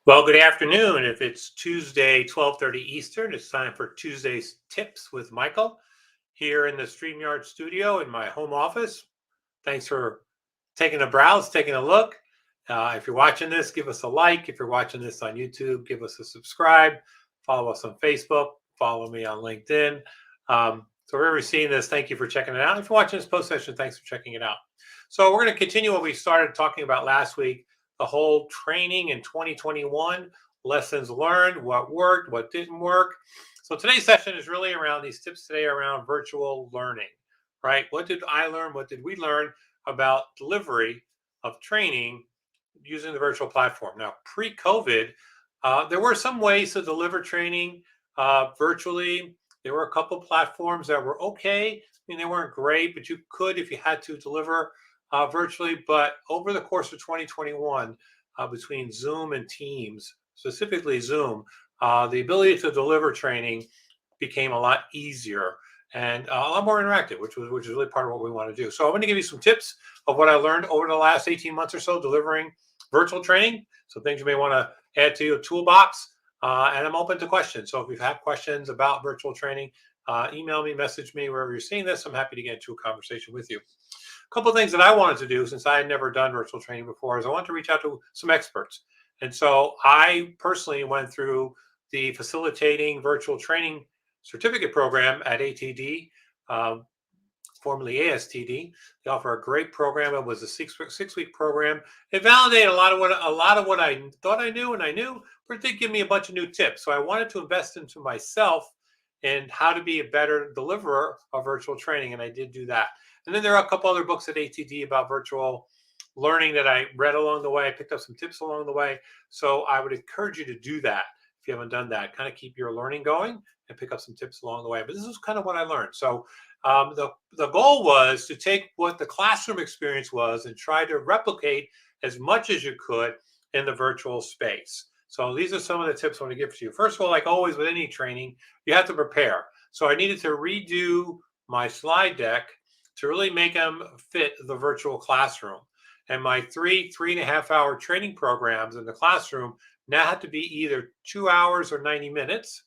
Well, good afternoon. If it's Tuesday, 12:30 Eastern, it's time for Tuesday's Tips with Michael here in the StreamYard studio in my home office. Thanks for taking a browse, taking a look. If you're watching this, give us a like. If you're watching this on YouTube, give us a subscribe. Follow us on Facebook. Follow me on LinkedIn. So wherever you're seeing this, thank you for checking it out. If you're watching this post session, thanks for checking it out. So we're going to continue what we started talking about last week, the whole training in 2021, lessons learned, what worked, what didn't work. So today's session is really around these tips today around virtual learning, right? What did I learn? What did we learn about delivery of training using the virtual platform? Now, pre-COVID, there were some ways to deliver training virtually. There were a couple platforms that were okay. I mean, they weren't great, but you could if you had to deliver virtually. But over the course of 2021, between Zoom and Teams, specifically Zoom, the ability to deliver training became a lot easier and a lot more interactive, which is really part of what we want to do. So I'm going to give you some tips of what I learned over the last 18 months or so delivering virtual training. So things you may want to add to your toolbox. And I'm open to questions. So if you have questions about virtual training, email me, message me, wherever you're seeing this. I'm happy to get into a conversation with you. A couple of things that I wanted to do since I had never done virtual training before is I wanted to reach out to some experts. And so I personally went through the facilitating virtual training certificate program at ATD, formerly ASTD. They offer a great program. It was a six-week program. It validated a lot of what I thought I knew, and I knew, but it did give me a bunch of new tips. So I wanted to invest into myself and how to be a better deliverer of virtual training, and I did do that. And then there are a couple other books at ATD about virtual learning that I read along the way. I picked up some tips along the way. So I would encourage you to do that if you haven't done that. Kind of keep your learning going and pick up some tips along the way. But this is kind of what I learned. So the goal was to take what the classroom experience was and try to replicate as much as you could in the virtual space. So these are some of the tips I want to give to you. First of all, like always with any training, you have to prepare. So I needed to redo my slide deck to really make them fit the virtual classroom. And my three and a half hour training programs in the classroom now have to be either 2 hours or 90 minutes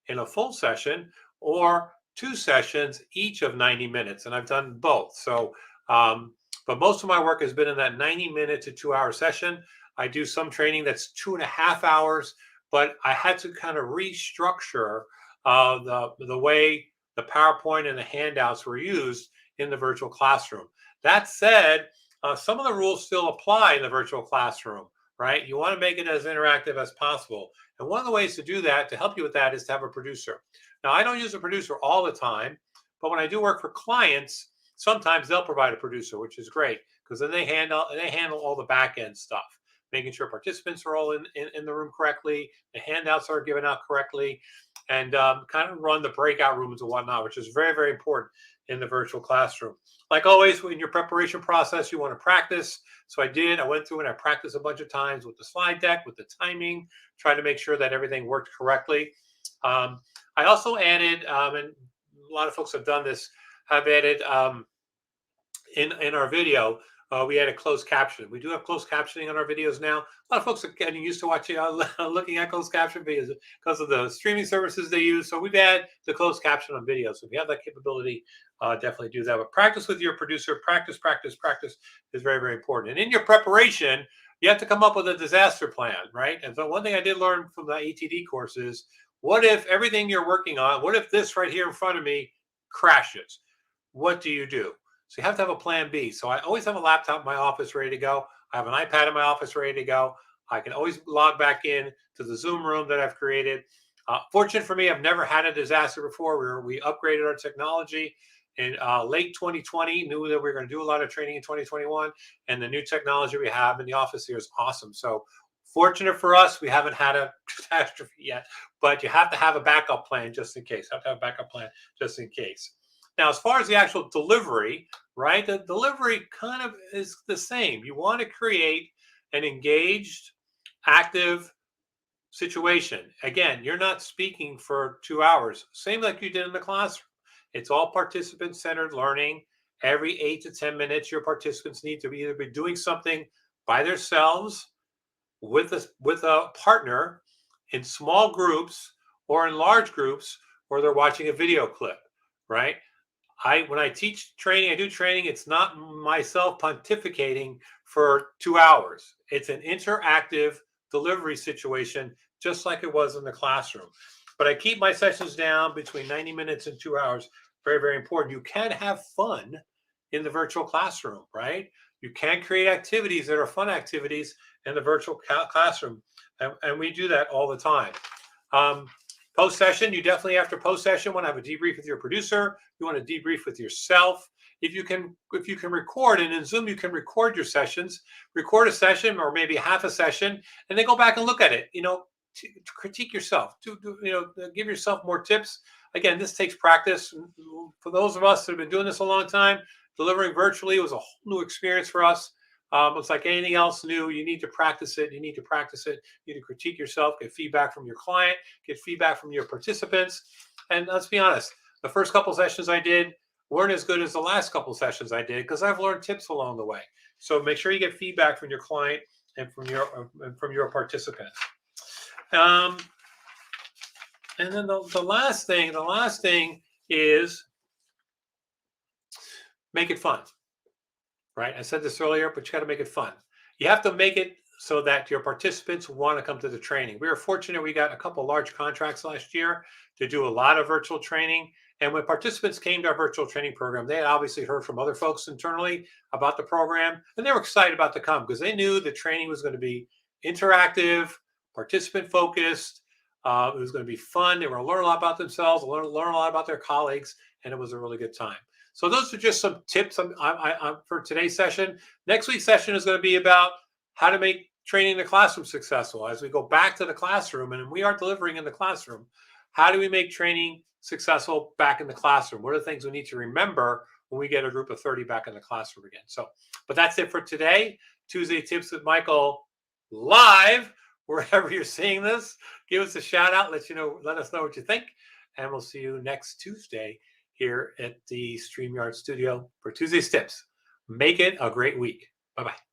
in a full session, or 2 sessions each of 90 minutes. And I've done both. So, but most of my work has been in that 90-minute to 2-hour session. I do some training that's 2.5 hours, but I had to kind of restructure the way the PowerPoint and the handouts were used in the virtual classroom. That said, some of the rules still apply in the virtual classroom, right? You want to make it as interactive as possible. And one of the ways to do that, to help you with that, is to have a producer. Now, I don't use a producer all the time, but when I do work for clients, sometimes they'll provide a producer, which is great because then they handle all the back end stuff, making sure participants are all in the room correctly, the handouts are given out correctly, and kind of run the breakout rooms and whatnot, which is very, very important in the virtual classroom. Like always, in your preparation process, you want to practice. So I went through and I practiced a bunch of times with the slide deck, with the timing, trying to make sure that everything worked correctly. I also added, and a lot of folks have done this, have added in our video, we added closed caption. We do have closed captioning on our videos now. A lot of folks are getting used to watching, looking at closed caption videos because of the streaming services they use. So we've added the closed caption on videos. So if you have that capability, definitely do that. But practice with your producer. Practice is very, very important. And in your preparation, you have to come up with a disaster plan, right? And so one thing I did learn from the ATD course is, what if everything you're working on, what if this right here in front of me crashes? What do you do? So you have to have a plan B. So I always have a laptop in my office ready to go. I have an iPad in my office ready to go. I can always log back in to the Zoom room that I've created. Fortunate for me, I've never had a disaster before. We upgraded our technology in late 2020, knew that we were going to do a lot of training in 2021, and the new technology we have in the office here is awesome. So fortunate for us, we haven't had a catastrophe yet, but you have to have a backup plan just in case. Have to have a backup plan just in case. Now, as far as the actual delivery, right, the delivery kind of is the same. You want to create an engaged, active situation. Again, you're not speaking for 2 hours, same like you did in the classroom. It's all participant-centered learning. Every 8 to 10 minutes, your participants need to either be doing something by themselves with a partner in small groups or in large groups, or they're watching a video clip, right? When I teach training, I do training. It's not myself pontificating for 2 hours. It's an interactive delivery situation, just like it was in the classroom. But I keep my sessions down between 90 minutes and 2 hours. Very, very important. You can have fun in the virtual classroom, right? You can create activities that are fun activities in the virtual classroom. And we do that all the time. Um, Post session, you definitely, after post session, want to have a debrief with your producer. You want to debrief with yourself. If you can record, and in Zoom you can record your sessions, record a session or maybe half a session, and then go back and look at it. To critique yourself. Give yourself more tips. Again, this takes practice. For those of us that have been doing this a long time, delivering virtually was a whole new experience for us. It's like anything else new. You need to practice it. You need to practice it. You need to critique yourself, get feedback from your client, get feedback from your participants. And let's be honest, the first couple sessions I did weren't as good as the last couple sessions I did because I've learned tips along the way. So make sure you get feedback from your client and from your participants. And then the last thing is make it fun. Right? I said this earlier, but you got to make it fun. You have to make it so that your participants want to come to the training. We were fortunate we got a couple of large contracts last year to do a lot of virtual training. And when participants came to our virtual training program, they had obviously heard from other folks internally about the program, and they were excited about to come because they knew the training was going to be interactive, participant focused. It was going to be fun. They were going to learn a lot about themselves, learn a lot about their colleagues, and it was a really good time. So those are just some tips for today's session. Next week's session is going to be about how to make training in the classroom successful. As we go back to the classroom, and we are delivering in the classroom, how do we make training successful back in the classroom? What are the things we need to remember when we get a group of 30 back in the classroom again? But that's it for today. Tuesday Tips with Michael live, wherever you're seeing this. Give us a shout out. Let us know what you think. And we'll see you next Tuesday here at the StreamYard studio for Tuesday's Tips. Make it a great week. Bye-bye.